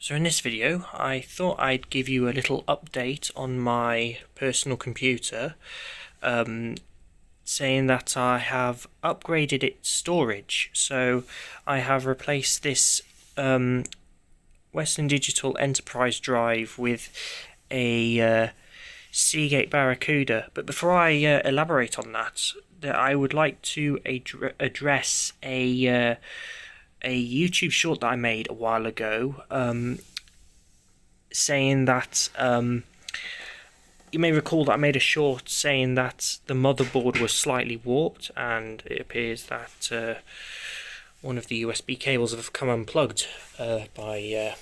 So in this video, I thought I'd give you a little update on my personal computer, saying that I have upgraded its storage. So I have replaced this Western Digital Enterprise drive with a Seagate Barracuda. But before I elaborate on that, I would like to address a YouTube short that I made a while ago, saying that you may recall that I made a short saying that the motherboard was slightly warped, and it appears that one of the USB cables have come unplugged by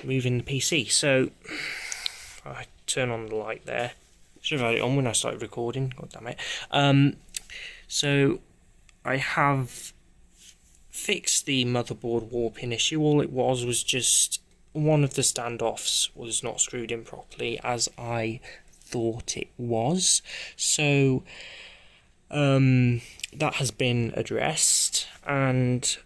moving the PC. So I turn on the light there. Should have had it on when I started recording. God damn it. So I have fixed the motherboard warping issue. All it was just one of the standoffs was not screwed in properly, as I thought it was. So that has been addressed, and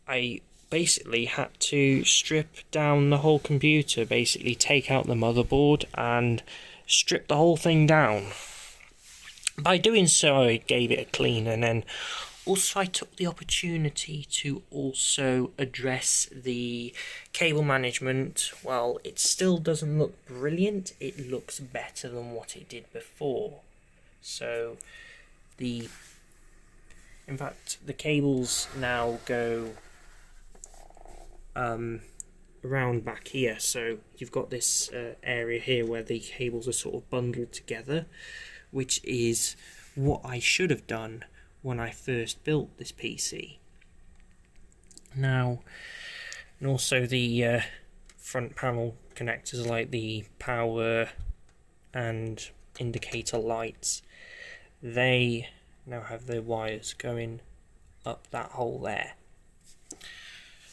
I basically had to strip down the whole computer, basically take out the motherboard and strip the whole thing down. By doing so, I gave it a clean, and then also I took the opportunity to also address the cable management. Well, it still doesn't look brilliant, it looks better than what it did before. So in fact the cables now go around back here, so you've got this area here where the cables are sort of bundled together, which is what I should have done when I first built this PC. Now, and also the front panel connectors, like the power and indicator lights, they now have their wires going up that hole there.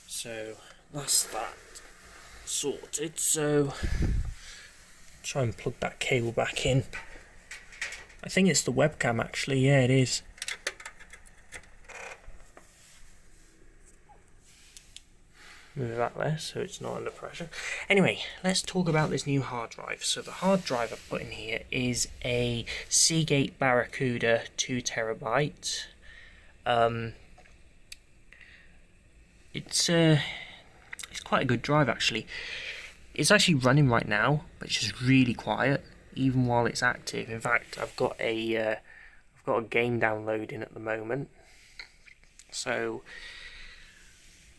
So that's that sorted. So try and plug that cable back in. I think it's the webcam actually, yeah it is. Move that there so it's not under pressure. Anyway, let's talk about this new hard drive. So the hard drive I put in here is a Seagate Barracuda 2TB. It's quite a good drive actually. It's actually running right now, but it's just really quiet even while it's active. In fact, I've got a game downloading at the moment. So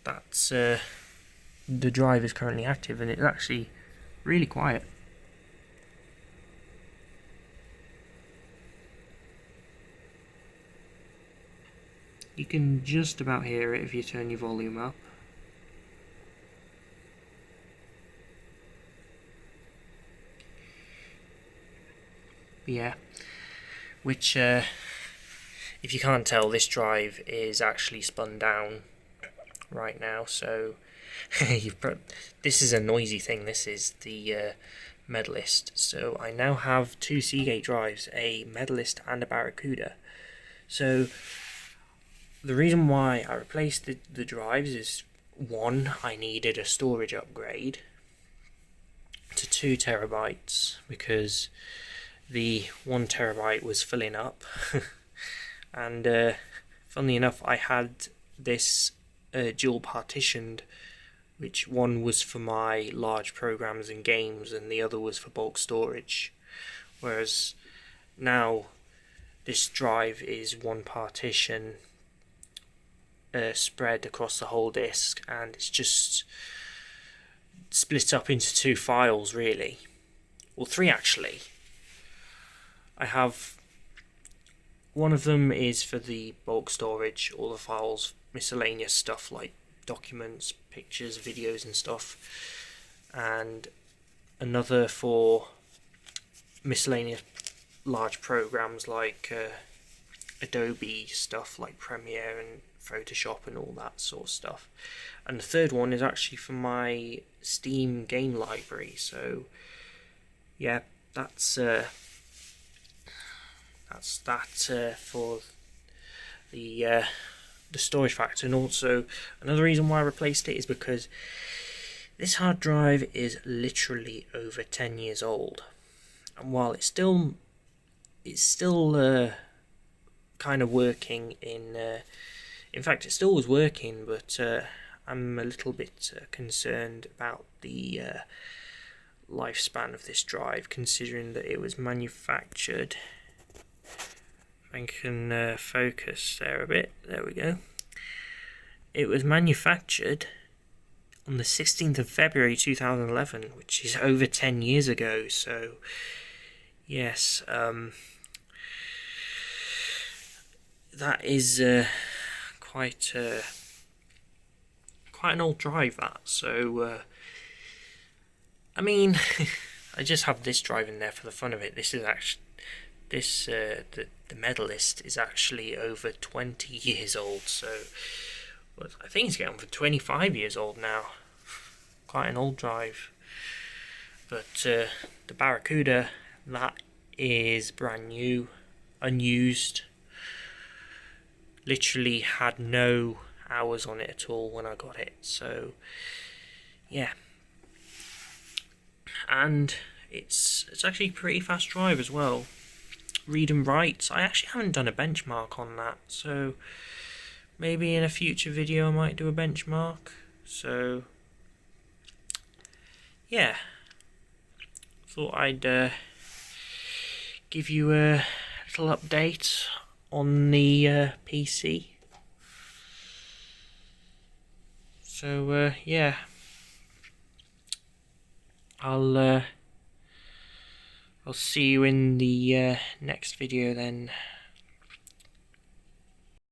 that's the drive is currently active, and it's actually really quiet. You can just about hear it if you turn your volume up. Yeah, which if you can't tell, this drive is actually spun down right now, so this is a noisy thing. This is the Medalist. So I now have two Seagate drives, a Medalist and a Barracuda. So the reason why I replaced the drives is, one, I needed a storage upgrade to 2TB because the 1TB was filling up. And funnily enough, I had this dual partitioned, which one was for my large programs and games and the other was for bulk storage, whereas now this drive is one partition spread across the whole disk, and it's just split up into two files really, well three actually. I have one of them is for the bulk storage, all the files, miscellaneous stuff like documents, pictures, videos and stuff, and another for miscellaneous large programs like Adobe stuff like Premiere and Photoshop and all that sort of stuff. And the third one is actually for my Steam game library. So yeah, that's that for the storage factor. And also another reason why I replaced it is because This hard drive is literally over 10 years old, and while it's still kind of working in fact it still was working, but I'm a little bit concerned about the lifespan of this drive, considering that it was manufactured. I can focus there a bit. There we go. It was manufactured on the 16th of February 2011, which is over 10 years ago. So yes, that is quite an old drive, that. So I mean, I just have this drive in there for the fun of it. This is actually the medalist is actually over 20 years old, so I think it's getting on for 25 years old now. Quite an old drive. But the Barracuda, that is brand new, unused. Literally had no hours on it at all when I got it. So yeah, and it's actually a pretty fast drive as well. Read and write, I actually haven't done a benchmark on that, so maybe in a future video I might do a benchmark. So yeah, thought I'd give you a little update on the PC. So yeah, I'll see you in the next video then.